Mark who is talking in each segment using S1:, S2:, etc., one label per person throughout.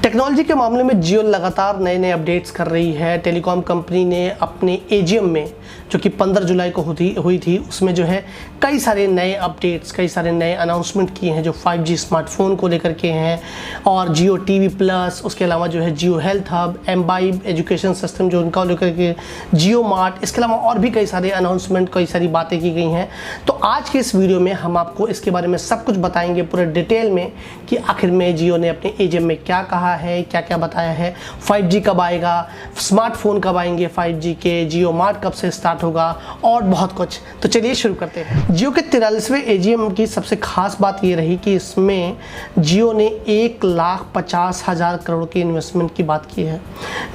S1: Technology के मामले में जियो लगातार नए नए अपडेट्स कर रही है। टेलीकॉम कंपनी ने अपने एजीएम में, जो कि 15 जुलाई को हुई थी, उसमें जो है कई सारे नए अपडेट्स, कई सारे नए अनाउंसमेंट किए हैं जो 5G स्मार्टफोन को लेकर के हैं, और जियो टीवी प्लस, उसके अलावा जो है Jio health hub, Embibe education system जो उनका लेकर के, जियो मार्ट, इसके अलावा और भी कई सारे अनाउंसमेंट, कई सारी बातें की गई हैं। तो आज के इस वीडियो में हम आपको इसके बारे में सब कुछ बताएंगे पूरे डिटेल में कि आखिर में जियो ने अपने एजीएम में क्या कहा है, क्या क्या बताया है, 5G कब आएगा, स्मार्टफोन कब आएंगे 5G के, जियो मार्ट कब से स्टार्ट होगा और बहुत कुछ। तो चलिए शुरू करते हैं। जियो के 43वें एजीएम की सबसे खास बात ये रही कि इसमें जियो ने 1,50,000 करोड़ की इन्वेस्टमेंट की बात की है,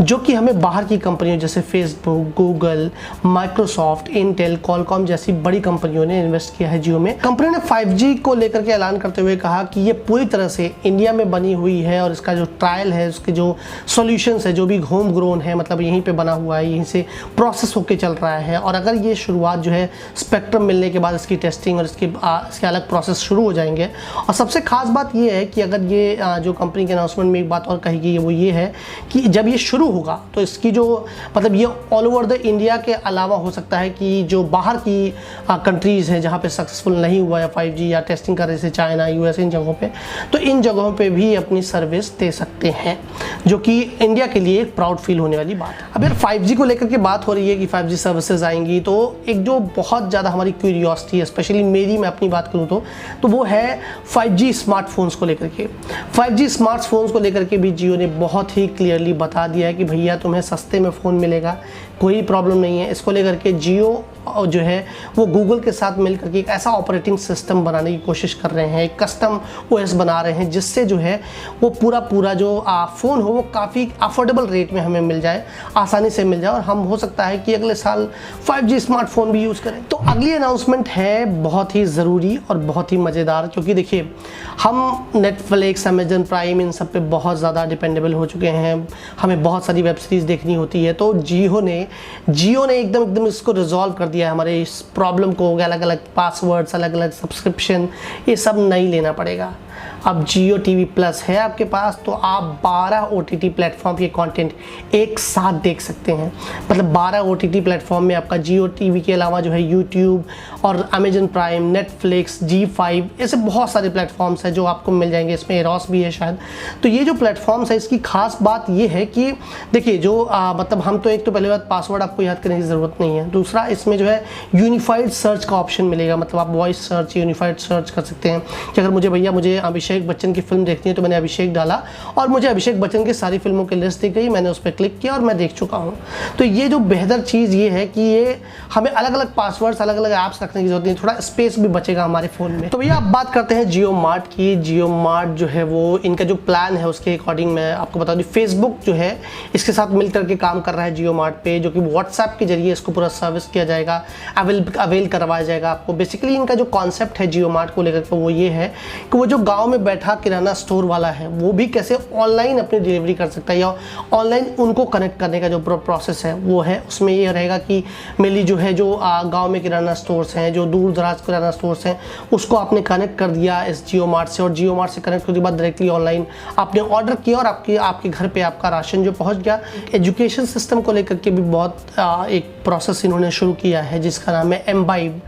S1: जो कि हमें बाहर की कंपनियों जैसे Facebook, Google, Microsoft, Intel, Qualcomm जैसी बड़ी कंपनियों ने इन्वेस्ट किया है जियो में। कंपनी ने 5G को लेकर के ऐलान करते हुए कहा कि ये पूरी तरह से इंडिया में बनी हुई है और इसका जो ट्रायल है, उसके जो सॉल्यूशंस है, जो भी होम ग्रोन है, मतलब यहीं पे बना हुआ है, यहीं से प्रोसेस होके चल रहा है। और अगर ये शुरुआत जो है स्पेक्ट्रम मिलने के बाद इसकी टेस्टिंग और इसके अलग प्रोसेस शुरू हो जाएंगे। और सबसे खास बात ये है कि अगर ये जो कंपनी के अनाउंसमेंट में एक बात और कही गई है, वो ये है कि जब ये शुरू होगा तो इसकी जो मतलब ये ऑल ओवर द इंडिया के अलावा हो सकता है कि जो बाहर की कंट्रीज़ हैं जहाँ पे सक्सेसफुल नहीं हुआ है 5G या टेस्टिंग कर रहे थे, चाइना, यूएस, इन जगहों पे, तो इन जगहों पे भी अपनी सर्विस दे सकते हैं, जो कि इंडिया के लिए एक प्राउड फील होने वाली बात है। अब यार 5G को लेकर के बात हो रही है कि 5G सर्विसेज आएंगी, तो एक जो बहुत ज़्यादा हमारी क्यूरियोसिटी है, स्पेशली मेरी, मैं अपनी बात करूँ तो वो है 5G स्मार्टफोन्स को लेकर के। 5G स्मार्टफोन्स को लेकर के भी जियो ने बहुत ही क्लियरली बता दिया है कि भैया तुम्हें सस्ते में फ़ोन मिलेगा, कोई प्रॉब्लम नहीं है। इसको लेकर के जियो जो है वो गूगल के साथ मिलकर के एक ऐसा ऑपरेटिंग सिस्टम बनाने की कोशिश कर रहे हैं, एक कस्टम OS बना रहे हैं, जिससे जो है वो पूरा जो फ़ोन हो वो काफ़ी अफोर्डेबल रेट में हमें मिल जाए, आसानी से मिल जाए, और हम हो सकता है कि अगले साल 5G स्मार्टफोन भी यूज़ करें। तो अगली अनाउंसमेंट है बहुत ही ज़रूरी और बहुत ही मज़ेदार, क्योंकि देखिए हम नेटफ्लिक्स, अमेजन प्राइम, इन सब पे बहुत ज़्यादा डिपेंडेबल हो चुके हैं, हमें बहुत सारी वेब सीरीज़ देखनी होती है। तो जियो ने एकदम इसको रिजॉल्व कर दिया है, हमारे इस प्रॉब्लम को। अलग अलग पासवर्ड्स, अलग अलग सब्सक्रिप्शन, ये सब नहीं लेना पड़ेगा। अब जियो टीवी प्लस है आपके पास, तो आप 12 OTT प्लेटफॉर्म के कंटेंट एक साथ देख सकते हैं। मतलब 12 OTT प्लेटफॉर्म में आपका जियो टीवी के अलावा जो है यूट्यूब और अमेजन प्राइम, नेटफ्लिक्स, G5, ऐसे बहुत सारे प्लेटफॉर्म्स हैं जो आपको मिल जाएंगे। इसमें एरोस भी है शायद। तो ये जो प्लेटफॉर्म्स है, इसकी खास बात ये है कि देखिए जो मतलब हम तो एक तो पहले बात पासवर्ड आपको याद करने की ज़रूरत नहीं है। दूसरा, इसमें जो है यूनिफाइड सर्च का ऑप्शन मिलेगा, मतलब आप वॉइस सर्च, यूनिफाइड सर्च कर सकते हैं कि अगर मुझे अभिषेक बच्चन की फिल्म देखनी है तो मैंने अभिषेक डाला और मुझे अभिषेक बच्चन की सारी फिल्मों की लिस्ट दिख गई, मैंने उस पर क्लिक किया और मैं देख चुका हूँ। तो ये जो बेहतर चीज़ ये है कि ये हमें अलग अलग पासवर्ड्स, अलग अलग ऐप्स रखने की जरूरत नहीं, थोड़ा स्पेस भी बचेगा हमारे फ़ोन में। तो भैया आप बात करते हैं जियो मार्ट की। जियो मार्ट जो है वो इनका जो प्लान है उसके अकॉर्डिंग मैं आपको बता दूँ, फेसबुक जो है इसके साथ मिल करके काम कर रहा है जियो मार्ट पे, जो कि व्हाट्सएप के जरिए इसको पूरा सर्विस किया जाएगा, अवेल करवाया जाएगा आपको। बेसिकली इनका जो कॉन्सेप्ट है जियो मार्ट को लेकर के वो ये है कि वो जो गाँव में बैठा किराना स्टोर वाला है वो भी कैसे ऑनलाइन अपनी डिलीवरी कर सकता है, या ऑनलाइन उनको कनेक्ट करने का जो प्रोसेस है वो है। उसमें ये रहेगा कि मेनली जो है जो गांव में किराना स्टोर्स हैं, जो दूर दराज किराना स्टोर्स हैं, उसको आपने कनेक्ट कर दिया इस जियो मार्ट से, और जियो मार्ट से कनेक्ट होने के बाद डायरेक्टली ऑनलाइन आपने ऑर्डर किया और आपके घर पे आपका राशन जो पहुंच गया। एजुकेशन सिस्टम को लेकर के भी बहुत एक प्रोसेस इन्होंने शुरू किया है जिसका नाम है एम्बाइब।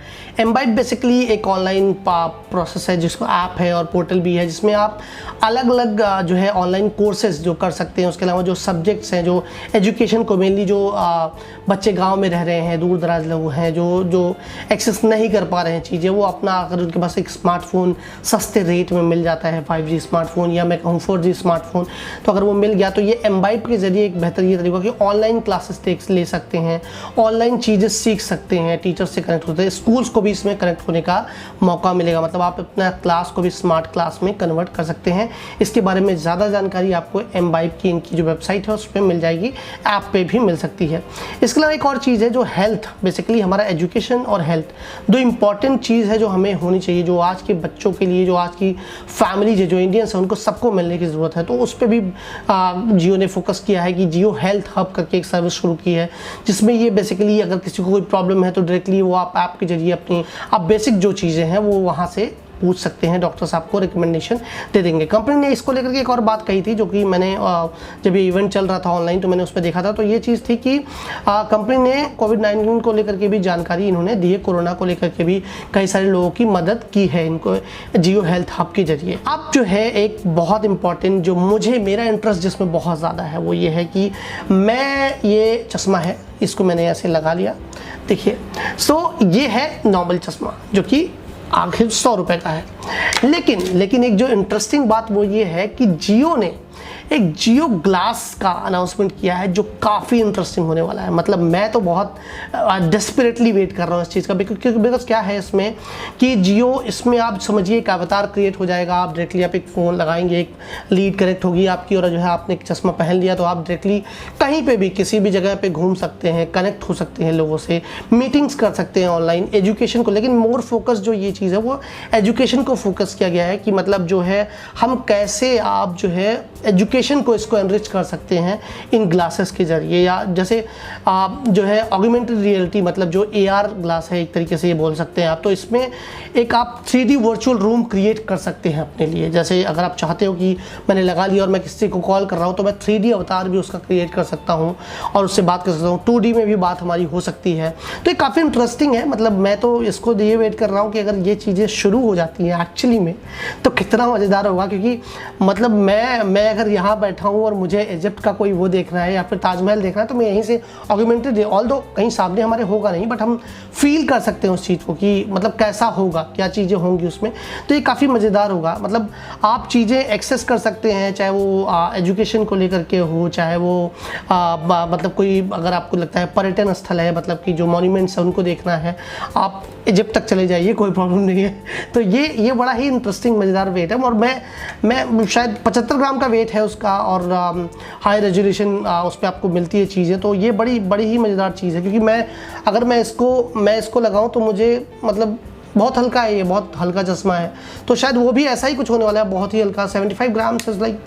S1: बेसिकली एक ऑनलाइन प्रोसेस है, जिसको ऐप है और पोर्टल भी है, जिसमें आप अलग अलग जो है ऑनलाइन कोर्सेज जो कर सकते हैं। उसके अलावा जो सब्जेक्ट्स हैं, जो एजुकेशन को मेनली जो बच्चे गांव में रह रहे हैं, दूर दराज लोग हैं, जो एक्सेस नहीं कर पा रहे हैं चीज़ें, वो अपना अगर उनके पास एक स्मार्टफोन सस्ते रेट में मिल जाता है, 5G स्मार्टफोन या मैं कहूँ 4G स्मार्टफोन, तो अगर वो मिल गया तो ये एम्बाइब के ज़रिए एक बेहतर ये तरीका कि ऑनलाइन क्लासेस ले सकते हैं, ऑनलाइन चीज़ें सीख सकते हैं, टीचर से कनेक्ट होते हैं, स्कूल्स को भी इसमें कनेक्ट होने का मौका मिलेगा। मतलब आप अपना क्लास को भी स्मार्ट क्लास में कन्वर्ट कर सकते हैं। इसके बारे में ज़्यादा जानकारी आपको एम्बाइब की इनकी जो वेबसाइट है उस पर मिल जाएगी, ऐप पे भी मिल सकती है। इसके अलावा एक और चीज़ है जो हेल्थ, बेसिकली हमारा एजुकेशन और हेल्थ दो इम्पॉर्टेंट चीज़ है जो हमें होनी चाहिए, जो आज के बच्चों के लिए, जो आज की फैमिलीज है, जो इंडियंस है, उनको सबको मिलने की ज़रूरत है। तो उस पर भी जियो ने फोकस किया है कि जियो हेल्थ हब करके एक सर्विस शुरू की है, जिसमें ये बेसिकली अगर किसी को कोई प्रॉब्लम है तो डायरेक्टली वो आप ऐप के जरिए अपनी बेसिक जो चीज़ें हैं वो वहाँ से पूछ सकते हैं, डॉक्टर्स आपको रिकमेंडेशन दे देंगे। कंपनी ने इसको लेकर के एक और बात कही थी, जो कि मैंने जब ये इवेंट चल रहा था ऑनलाइन तो मैंने उस पर देखा था, तो ये चीज़ थी कि कंपनी ने कोविड-19 को लेकर के भी जानकारी इन्होंने दी है, कोरोना को लेकर के भी कई सारे लोगों की मदद की है इनको जियो हेल्थ हब के जरिए। अब जो है एक बहुत इंपॉर्टेंट, जो मुझे मेरा इंटरेस्ट जिसमें बहुत ज़्यादा है, वो ये है कि मैं ये चश्मा है इसको मैंने ऐसे लगा लिया, देखिए। सो ये है नॉर्मल चश्मा जो कि आखिर 100 रुपये का है, लेकिन एक जो इंटरेस्टिंग बात वो ये है कि जियो ने एक जियो ग्लास का अनाउंसमेंट किया है जो काफ़ी इंटरेस्टिंग होने वाला है। मतलब मैं तो बहुत डेस्परेटली वेट कर रहा हूँ इस चीज़ का, बिकॉज क्या है इसमें कि जियो, इसमें आप समझिए एक अवतार क्रिएट हो जाएगा। आप डायरेक्टली आप एक फ़ोन लगाएंगे, एक लीड कनेक्ट होगी आपकी, और जो है आपने एक चश्मा पहन लिया तो आप डायरेक्टली कहीं पर भी किसी भी जगह पर घूम सकते हैं, कनेक्ट हो सकते हैं लोगों से, मीटिंग्स कर सकते हैं ऑनलाइन, एजुकेशन को। लेकिन मोर फोकस जो ये चीज़ है वो एजुकेशन को फोकस किया गया है कि मतलब जो है हम कैसे आप जो है एजुकेशन को इसको एनरिच कर सकते हैं इन ग्लासेस के जरिए, या जैसे आप जो है ऑगमेंटेड रियलिटी, मतलब जो AR ग्लास है एक तरीके से ये बोल सकते हैं आप। तो इसमें एक आप 3D वर्चुअल रूम क्रिएट कर सकते हैं अपने लिए। जैसे अगर आप चाहते हो कि मैंने लगा लिया और मैं किसी को कॉल कर रहा हूँ तो मैं 3D अवतार भी उसका क्रिएट कर सकता हूँ और उससे बात कर सकता हूँ, 2D में भी बात हमारी हो सकती है। तो ये काफ़ी इंटरेस्टिंग है। मतलब मैं तो इसको ये वेट कर रहा हूँ कि अगर ये चीज़ें शुरू हो जाती हैं एक्चुअली में तो कितना मज़ेदार होगा, क्योंकि मतलब मैं अगर यहाँ बैठा हूँ और मुझे इजिप्ट का कोई वो देखना है या फिर ताजमहल देखना है तो मैं यहीं से ऑगमेंटेड, ऑल्दो कहीं सामने हमारे होगा नहीं, बट हम फील कर सकते हैं उस चीज़ को कि मतलब कैसा होगा, क्या चीज़ें होंगी उसमें। तो ये काफ़ी मज़ेदार होगा। मतलब आप चीज़ें एक्सेस कर सकते हैं, चाहे वो एजुकेशन को लेकर के हो, चाहे वो मतलब कोई अगर आपको लगता है पर्यटन स्थल है, मतलब कि जो मॉन्यूमेंट्स है उनको देखना है, आप इजिप्ट तक चले जाइए, कोई प्रॉब्लम नहीं है। तो ये बड़ा ही इंटरेस्टिंग मज़ेदार वेट है। और मैं शायद 75 ग्राम का वेट है उसका, और हाई रेजोल्यूशन उस पर आपको मिलती है चीज़ें। तो ये बड़ी ही मज़ेदार चीज़ है, क्योंकि अगर मैं इसको लगाऊं तो मुझे मतलब बहुत हल्का है, ये बहुत हल्का चश्मा है, तो शायद वो भी ऐसा ही कुछ होने वाला है, बहुत ही हल्का। 75 ग्राम से लाइक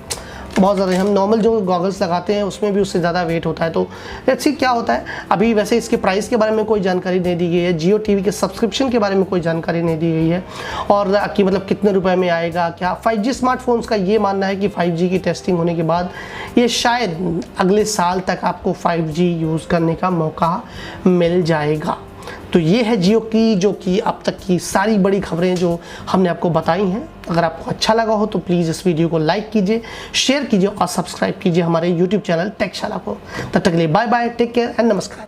S1: बहुत ज़्यादा। हम नॉर्मल जो गॉगल्स लगाते हैं उसमें भी उससे ज़्यादा वेट होता है। तो लेट्स सी क्या होता है। अभी वैसे इसके प्राइस के बारे में कोई जानकारी नहीं दी गई है, जियो टीवी के सब्सक्रिप्शन के बारे में कोई जानकारी नहीं दी गई है, और कि मतलब कितने रुपए में आएगा क्या। 5G स्मार्टफोन्स का ये मानना है कि 5G की टेस्टिंग होने के बाद ये शायद अगले साल तक आपको 5G यूज़ करने का मौका मिल जाएगा। तो ये है जियो की जो कि अब तक की सारी बड़ी खबरें जो हमने आपको बताई हैं। अगर आपको अच्छा लगा हो तो प्लीज़ इस वीडियो को लाइक कीजिए, शेयर कीजिए और सब्सक्राइब कीजिए हमारे YouTube चैनल टेकशाला को। तब तक के लिए bye bye, take care and नमस्कार।